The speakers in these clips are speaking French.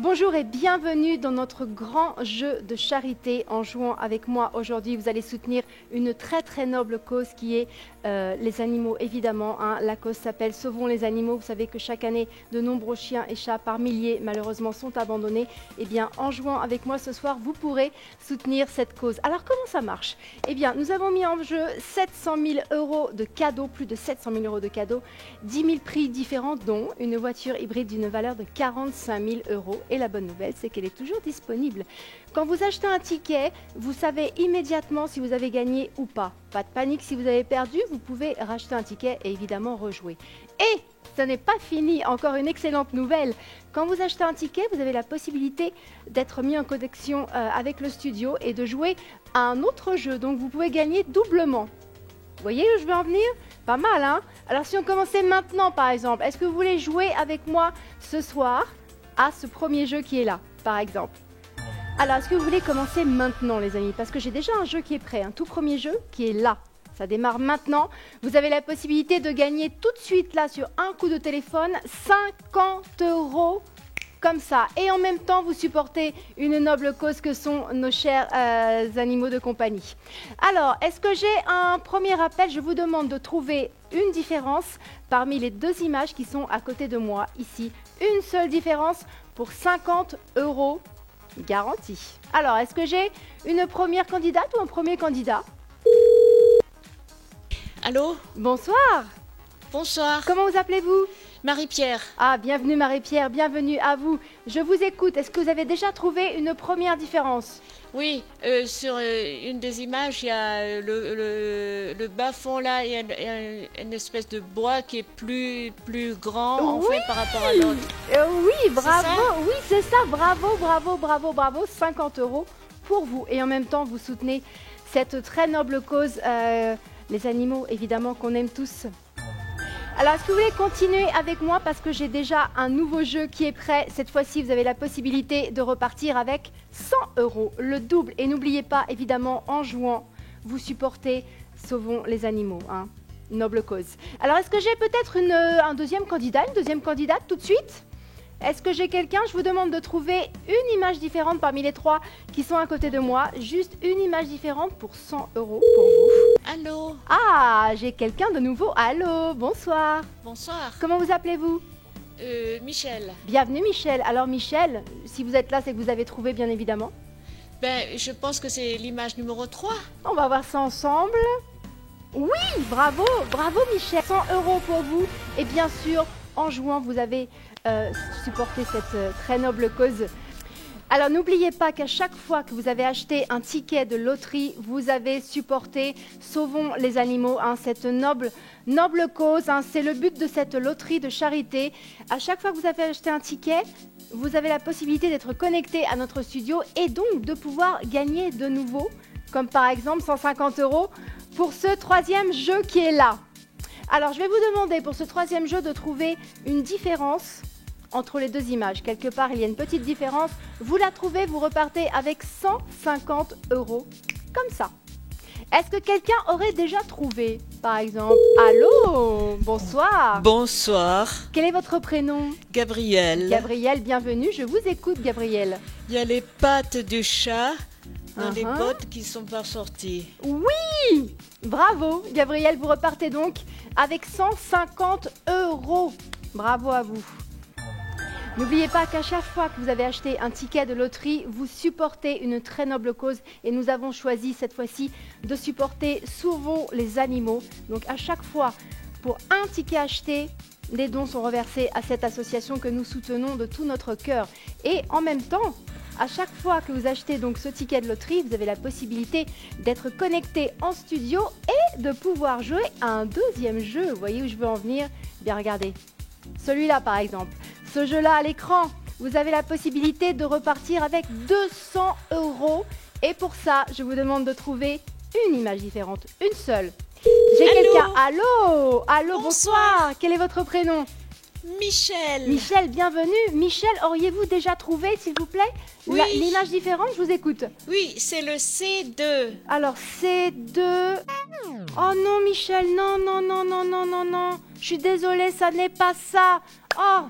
Bonjour et bienvenue dans notre grand jeu de charité. En jouant avec moi aujourd'hui, vous allez soutenir une très noble cause qui est les animaux, évidemment. La cause s'appelle Sauvons les animaux. Vous savez que chaque année, de nombreux chiens et chats par milliers, malheureusement, sont abandonnés. Eh bien, en jouant avec moi ce soir, vous pourrez soutenir cette cause. Alors, comment ça marche? Eh bien, nous avons mis en jeu 700 000 euros de cadeaux, plus de 700 000 euros de cadeaux, 10 000 prix différents, dont une voiture hybride d'une valeur de 45 000 euros. Et la bonne nouvelle, c'est qu'elle est toujours disponible. Quand vous achetez un ticket, vous savez immédiatement si vous avez gagné ou pas. Pas de panique, si vous avez perdu, vous pouvez racheter un ticket et évidemment rejouer. Et ce n'est pas fini, encore une excellente nouvelle. Quand vous achetez un ticket, vous avez la possibilité d'être mis en connexion avec le studio et de jouer à un autre jeu. Donc vous pouvez gagner doublement. Vous voyez où je veux en venir? Pas mal, hein? Alors si on commençait maintenant, par exemple, est-ce que vous voulez jouer avec moi ce soir à ce premier jeu qui est là, par exemple? Alors, est-ce que vous voulez commencer maintenant, les amis? Parce que j'ai déjà un jeu qui est prêt, un tout premier jeu qui est là. Ça démarre maintenant. Vous avez la possibilité de gagner tout de suite, là, sur un coup de téléphone, 50 €, comme ça. Et en même temps, vous supportez une noble cause que sont nos chers animaux de compagnie. Alors, est-ce que j'ai un premier appel? Je vous demande de trouver une différence parmi les deux images qui sont à côté de moi, ici. Une seule différence pour 50 € garantie. Alors, est-ce que j'ai une première candidate ou un premier candidat? Allô? Bonsoir. Bonsoir. Comment vous appelez-vous? Marie-Pierre. Ah, bienvenue Marie-Pierre, bienvenue à vous. Je vous écoute. Est-ce que vous avez déjà trouvé une première différence? Oui, sur une des images, il y a le bas-fond là, il y a une espèce de bois qui est plus grand en Oui. fait par rapport à l'autre. Oui, bravo. ça Oui, c'est ça. Bravo. 50 € pour vous. Et en même temps, vous soutenez cette très noble cause, les animaux, évidemment, qu'on aime tous. Alors, est-ce que vous voulez continuer avec moi? Parce que j'ai déjà un nouveau jeu qui est prêt. Cette fois-ci, vous avez la possibilité de repartir avec 100 €, le double. Et n'oubliez pas, évidemment, en jouant, vous supportez Sauvons les animaux, hein. Noble cause. Alors, est-ce que j'ai peut-être un deuxième candidat, une deuxième candidate tout de suite? Est-ce que j'ai quelqu'un? Je vous demande de trouver une image différente parmi les trois qui sont à côté de moi. Juste une image différente pour 100 € pour vous. Allô? Ah, j'ai quelqu'un de nouveau. Allô, bonsoir. Bonsoir. Comment vous appelez-vous? Michel. Bienvenue Michel. Alors Michel, si vous êtes là, c'est que vous avez trouvé bien évidemment. Ben, je pense que c'est l'image numéro 3. On va voir ça ensemble. Oui, bravo Michel. 100 € pour vous. Et bien sûr, en jouant, vous avez supporté cette très noble cause. Alors n'oubliez pas qu'à chaque fois que vous avez acheté un ticket de loterie, vous avez supporté Sauvons les animaux, hein, cette noble cause. Hein, c'est le but de cette loterie de charité. À chaque fois que vous avez acheté un ticket, vous avez la possibilité d'être connecté à notre studio et donc de pouvoir gagner de nouveau, comme par exemple 150 € pour ce troisième jeu qui est là. Alors je vais vous demander pour ce troisième jeu de trouver une différence entre les deux images. Quelque part, il y a une petite différence. Vous la trouvez, vous repartez avec 150 €, comme ça. Est-ce que quelqu'un aurait déjà trouvé, par exemple? Allô? Bonsoir. Bonsoir, Quel est votre prénom? Gabriel. Gabriel, bienvenue. Je vous écoute, Gabriel. Il y a les pattes du chat dans les Uh-huh. bottes qui sont pas sorties. Oui! Bravo, Gabriel. Vous repartez donc avec 150 €. Bravo à vous. N'oubliez pas qu'à chaque fois que vous avez acheté un ticket de loterie, vous supportez une très noble cause et nous avons choisi cette fois-ci de supporter Sauvons les animaux. Donc à chaque fois, pour un ticket acheté, les dons sont reversés à cette association que nous soutenons de tout notre cœur. Et en même temps, à chaque fois que vous achetez donc ce ticket de loterie, vous avez la possibilité d'être connecté en studio et de pouvoir jouer à un deuxième jeu. Vous voyez où je veux en venir? Bien regardez. Celui-là par exemple. Ce jeu-là à l'écran, vous avez la possibilité de repartir avec 200 €. Et pour ça, je vous demande de trouver une image différente, une seule. J'ai Allô? quelqu'un. Allô? Allô, bonsoir. Bonsoir. Quel est votre prénom? Michel. Michel, bienvenue. Michel, auriez-vous déjà trouvé, s'il vous plaît, Oui. l'image différente? Je vous écoute. Oui, c'est le C2. Alors, C2. Oh non, Michel, non. Je suis désolée, ça n'est pas ça. Oh,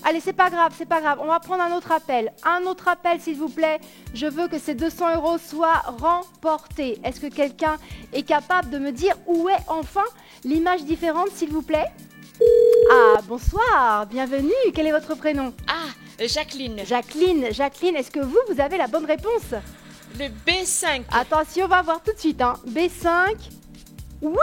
Allez, c'est pas grave, c'est pas grave. On va prendre un autre appel. Un autre appel, s'il vous plaît. Je veux que ces 200 € soient remportés. Est-ce que quelqu'un est capable de me dire où est enfin l'image différente, s'il vous plaît? Ah, bonsoir, bienvenue. Quel est votre prénom? Ah, Jacqueline. Jacqueline, est-ce que vous avez la bonne réponse? Le B5. Attention, on va voir tout de suite. Hein. B5. Oui,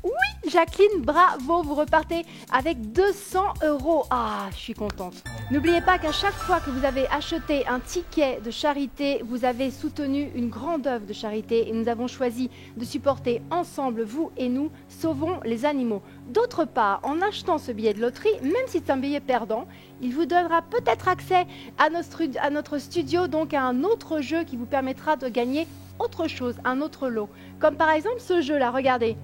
oui, Jacqueline, bravo, vous repartez avec 200 €. Ah, je suis contente. N'oubliez pas qu'à chaque fois que vous avez acheté un ticket de charité, vous avez soutenu une grande œuvre de charité et nous avons choisi de supporter ensemble, vous et nous, Sauvons les animaux. D'autre part, en achetant ce billet de loterie, même si c'est un billet perdant, il vous donnera peut-être accès à notre studio, donc à un autre jeu qui vous permettra de gagner autre chose, un autre lot. Comme par exemple ce jeu-là, regardez.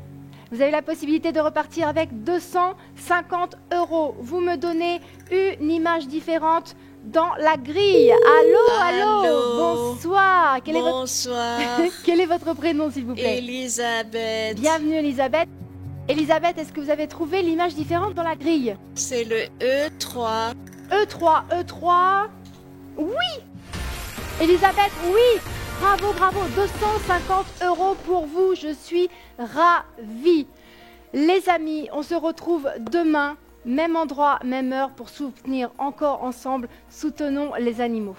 Vous avez la possibilité de repartir avec 250 €. Vous me donnez une image différente dans la grille. Allô, Allô. bonsoir. Bonsoir. Quel est votre prénom, s'il vous plaît? Elisabeth. Bienvenue, Elisabeth. Elisabeth, est-ce que vous avez trouvé l'image différente dans la grille? C'est le E3. E3. Oui. Elisabeth, oui. Bravo, bravo. 250 € pour vous. Je suis ravie. Les amis, on se retrouve demain, même endroit, même heure, pour soutenir encore ensemble. Soutenons les animaux.